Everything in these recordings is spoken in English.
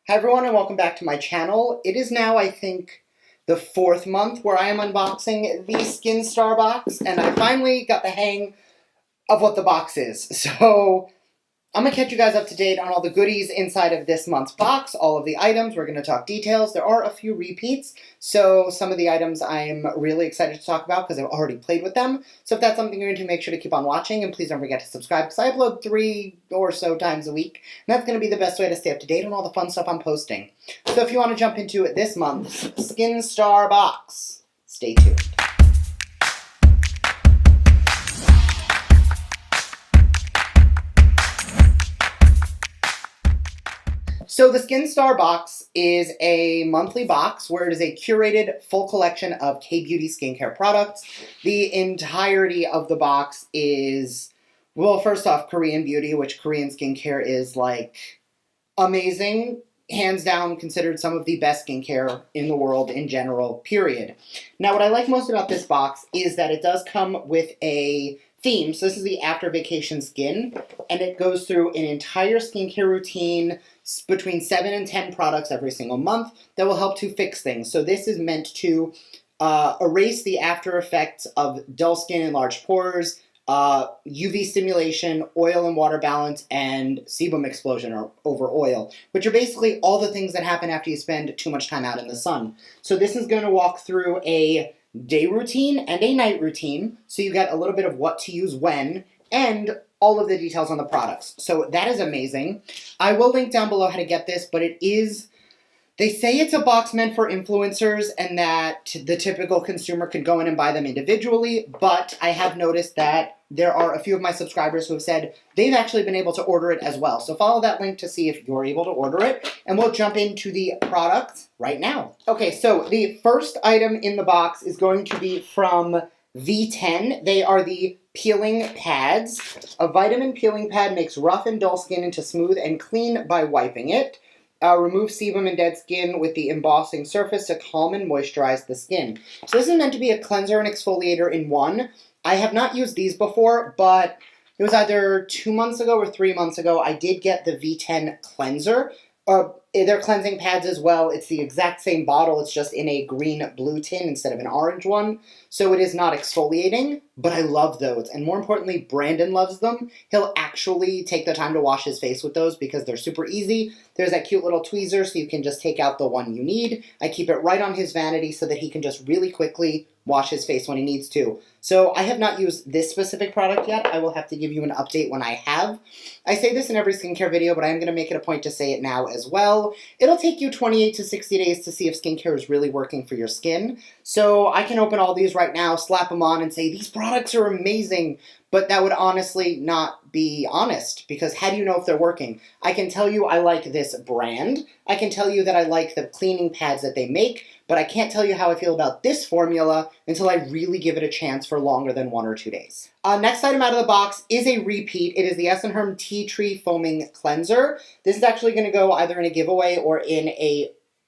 Hi everyone and welcome back to my channel. It is now, I think, the 4th month where I am unboxing the Skin Star box, and I finally got the hang of what the box is. So I'm going to catch you guys up to date on all the goodies inside of this month's box, all of the items. We're going to talk details. There are a few repeats, so some of the items I'm really excited to talk about because I've already played with them. So if that's something you're into, make sure to keep on watching, and please don't forget to subscribe because I upload 3 or so times a week, and that's going to be the best way to stay up to date on all the fun stuff I'm posting. So if you want to jump into this month's Skin Star box, stay tuned. So the Skin Star box is a monthly box where it is a curated full collection of K-beauty skincare products. The entirety of the box is, well, first off, Korean beauty, which Korean skincare is like amazing. Hands down considered some of the best skincare in the world in general, period. Now, what I like most about this box is that it does come with a theme. So this is the After Vacation Skin, and it goes through an entire skincare routine between 7 and 10 products every single month that will help to fix things. So this is meant to erase the after effects of dull skin and large pores, UV stimulation, oil and water balance, and sebum explosion over oil, which are basically all the things that happen after you spend too much time out in the sun. So this is going to walk through a day routine and a night routine, so you get a little bit of what to use when, and all of the details on the products. So that is amazing. I will link down below how to get this, but it is, they say it's a box meant for influencers and that the typical consumer could go in and buy them individually, but I have noticed that there are a few of my subscribers who have said they've actually been able to order it as well. So follow that link to see if you're able to order it, and we'll jump into the products right now. Okay, so the first item in the box is going to be from Vita. They are the peeling pads. A vitamin peeling pad makes rough and dull skin into smooth and clean by wiping it. Remove sebum and dead skin with the embossing surface to calm and moisturize the skin. So this is meant to be a cleanser and exfoliator in one. I have not used these before, but it was either 2 months ago or 3 months ago I did get the V10 cleanser. They're cleansing pads as well. It's the exact same bottle. It's just in a green-blue tin instead of an orange one. So it is not exfoliating, but I love those. And more importantly, Brandon loves them. He'll actually take the time to wash his face with those because they're super easy. There's that cute little tweezer so you can just take out the one you need. I keep it right on his vanity so that he can just really quickly wash his face when he needs to. So I have not used this specific product yet. I will have to give you an update when I have. I say this in every skincare video, but I'm going to make it a point to say it now as well. It'll take you 28 to 60 days to see if skincare is really working for your skin. So I can open all these right now, slap them on, and say, these products are amazing. But that would honestly not be honest, because how do you know if they're working? I can tell you I like this brand. I can tell you that I like the cleaning pads that they make, but I can't tell you how I feel about this formula until I really give it a chance for longer than 1 or 2 days. Next item out of the box is a repeat. It is the Essen Herb Tea Tree Foaming Cleanser. This is actually going to go either in a giveaway or in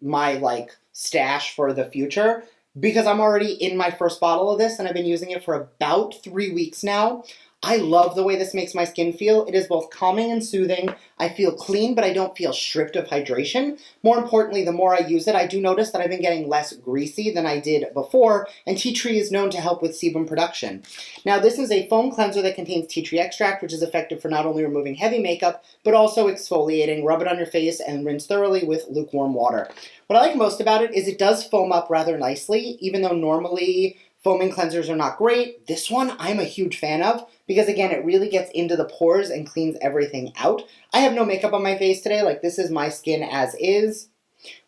my stash for the future, because I'm already in my first bottle of this and I've been using it for about 3 weeks now. I love the way this makes my skin feel. It is both calming and soothing. I feel clean, but I don't feel stripped of hydration. More importantly, the more I use it, I do notice that I've been getting less greasy than I did before, and tea tree is known to help with sebum production. Now, this is a foam cleanser that contains tea tree extract, which is effective for not only removing heavy makeup, but also exfoliating. Rub it on your face and rinse thoroughly with lukewarm water. What I like most about it is it does foam up rather nicely, even though normally foaming cleansers are not great. This one I'm a huge fan of because, again, it really gets into the pores and cleans everything out. I have no makeup on my face today. Like, this is my skin as is,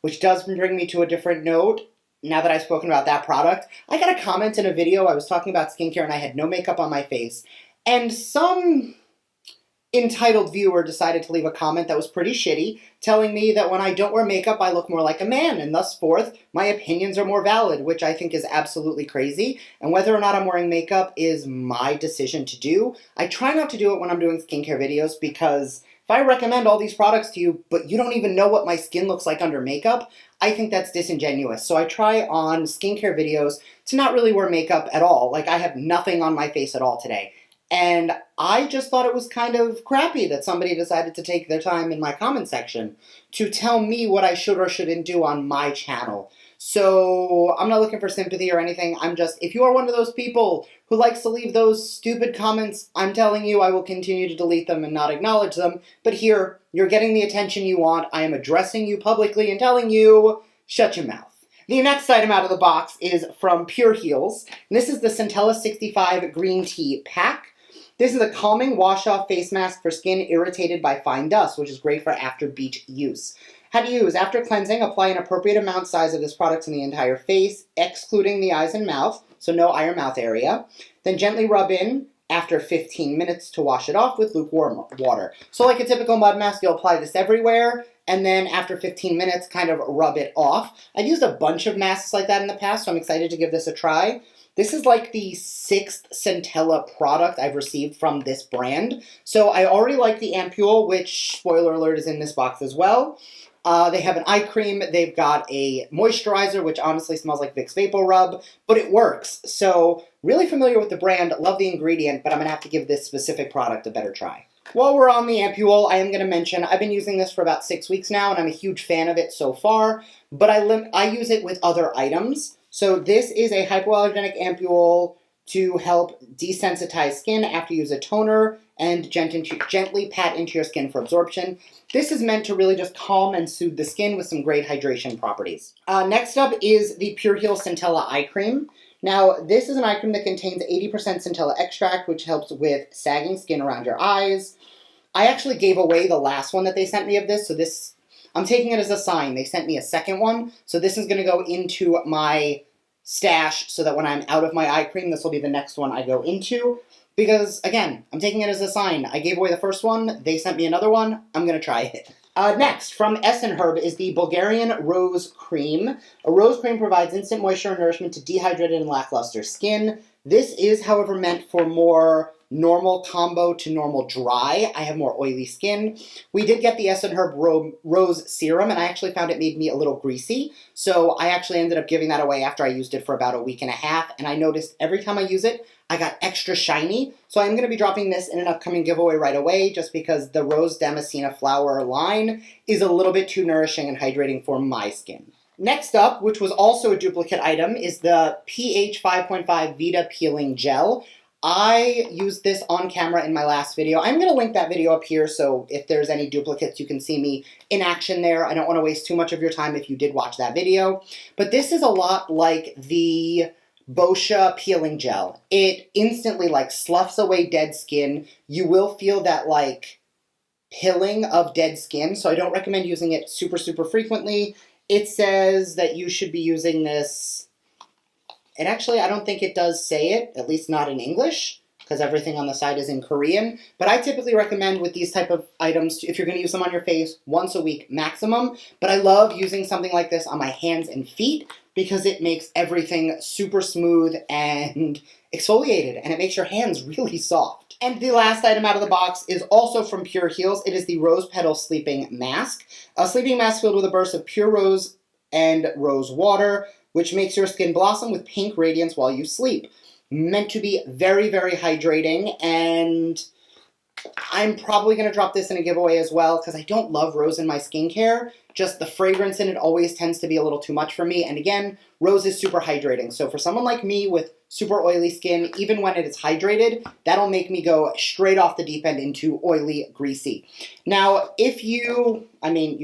which does bring me to a different note. Now that I've spoken about that product, I got a comment in a video. I was talking about skincare and I had no makeup on my face. And some entitled viewer decided to leave a comment that was pretty shitty, telling me that when I don't wear makeup, I look more like a man, and thus forth, my opinions are more valid, which I think is absolutely crazy, and whether or not I'm wearing makeup is my decision to do. I try not to do it when I'm doing skincare videos, because if I recommend all these products to you, but you don't even know what my skin looks like under makeup, I think that's disingenuous. So I try on skincare videos to not really wear makeup at all. Like, I have nothing on my face at all today. And I just thought it was kind of crappy that somebody decided to take their time in my comment section to tell me what I should or shouldn't do on my channel. So I'm not looking for sympathy or anything. I'm just, if you are one of those people who likes to leave those stupid comments, I'm telling you I will continue to delete them and not acknowledge them. But here, you're getting the attention you want. I am addressing you publicly and telling you, shut your mouth. The next item out of the box is from Pure Heals. And this is the Centella 65 Green Tea Pack. This is a calming wash-off face mask for skin irritated by fine dust, which is great for after-beach use. How to use. After cleansing, apply an appropriate amount size of this product in the entire face, excluding the eyes and mouth, so no eye or mouth area. Then gently rub in after 15 minutes to wash it off with lukewarm water. So like a typical mud mask, you'll apply this everywhere, and then after 15 minutes, kind of rub it off. I've used a bunch of masks like that in the past, so I'm excited to give this a try. This is like the 6th centella product I've received from this brand. So I already like the ampule, which, spoiler alert, is in this box as well. They have an eye cream. They've got a moisturizer, which honestly smells like Vicks Vapor Rub, but it works. So really familiar with the brand, love the ingredient, but I'm going to have to give this specific product a better try. While we're on the ampule, I am going to mention I've been using this for about 6 weeks now, and I'm a huge fan of it so far, but I use it with other items. So this is a hypoallergenic ampule to help desensitize skin after you use a toner and gently pat into your skin for absorption. This is meant to really just calm and soothe the skin with some great hydration properties. Next up is the Pure Heal Centella Eye Cream. Now, this is an eye cream that contains 80% centella extract, which helps with sagging skin around your eyes. I actually gave away the last one that they sent me of this, so this, I'm taking it as a sign. They sent me a second one, so this is going to go into my stash so that when I'm out of my eye cream, this will be the next one I go into. Because, again, I'm taking it as a sign. I gave away the first one, they sent me another one, I'm going to try it. Next, from Essen Herb, is the Bulgarian Rose Cream. A rose cream provides instant moisture and nourishment to dehydrated and lackluster skin. This is, however, meant for more normal combo to normal dry. I have more oily skin. We did get the Essen Herb Rose Serum, and I actually found it made me a little greasy. So I actually ended up giving that away after I used it for about a week and a half, and I noticed every time I use it, I got extra shiny. So I'm going to be dropping this in an upcoming giveaway right away, just because the Rose Damascena flower line is a little bit too nourishing and hydrating for my skin. Next up, which was also a duplicate item, is the pH 5.5 Vita Peeling Gel. I used this on camera in my last video. I'm going to link that video up here, so if there's any duplicates, you can see me in action there. I don't want to waste too much of your time if you did watch that video. But this is a lot like the Boscia Peeling Gel. It instantly, like, sloughs away dead skin. You will feel that, like, pilling of dead skin, so I don't recommend using it super, super frequently. It says that you should be using this. And actually, I don't think it does say it, at least not in English, because everything on the side is in Korean. But I typically recommend with these type of items, if you're going to use them on your face, once a week maximum. But I love using something like this on my hands and feet because it makes everything super smooth and exfoliated, and it makes your hands really soft. And the last item out of the box is also from Pure Heals. It is the Rose Petal Sleeping Mask. A sleeping mask filled with a burst of pure rose and rose water, which makes your skin blossom with pink radiance while you sleep. Meant to be very, very hydrating, and I'm probably going to drop this in a giveaway as well because I don't love rose in my skincare. Just the fragrance in it always tends to be a little too much for me, and again, rose is super hydrating. So for someone like me with super oily skin, even when it is hydrated, that'll make me go straight off the deep end into oily, greasy. Now, you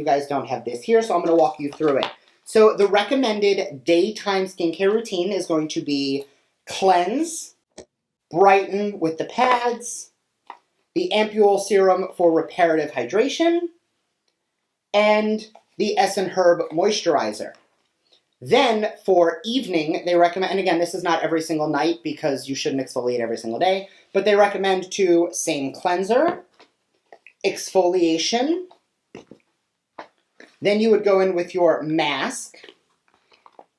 guys don't have this here, so I'm going to walk you through it. So the recommended daytime skincare routine is going to be cleanse, brighten with the pads, the ampule serum for reparative hydration, and the Essen Herb moisturizer. Then for evening, they recommend, and again, this is not every single night because you shouldn't exfoliate every single day, but they recommend same cleanser, exfoliation. Then you would go in with your mask,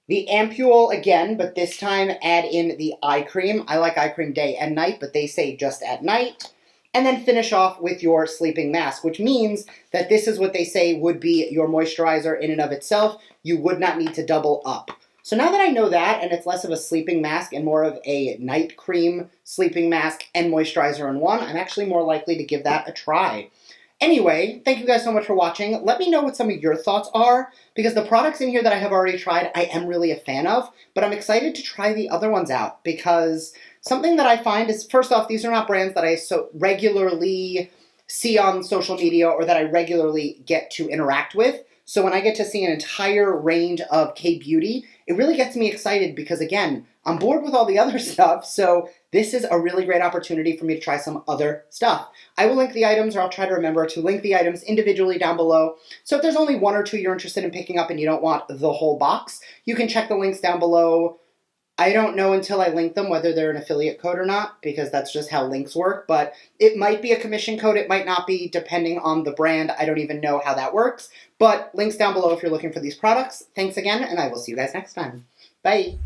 the ampule again, but this time add in the eye cream. I like eye cream day and night, but they say just at night. And then finish off with your sleeping mask, which means that this is what they say would be your moisturizer in and of itself. You would not need to double up. So now that I know that, and it's less of a sleeping mask and more of a night cream sleeping mask and moisturizer in one, I'm actually more likely to give that a try. Anyway, thank you guys so much for watching. Let me know what some of your thoughts are, because the products in here that I have already tried, I am really a fan of, but I'm excited to try the other ones out, because something that I find is, first off, these are not brands that I so regularly see on social media or that I regularly get to interact with. So when I get to see an entire range of K-Beauty, it really gets me excited because, again, I'm bored with all the other stuff, so this is a really great opportunity for me to try some other stuff. I will link the items, or I'll try to remember to link the items individually down below. So if there's only one or two you're interested in picking up and you don't want the whole box, you can check the links down below. I don't know until I link them whether they're an affiliate code or not, because that's just how links work, but it might be a commission code, it might not be, depending on the brand. I don't even know how that works, but links down below if you're looking for these products. Thanks again, and I will see you guys next time. Bye!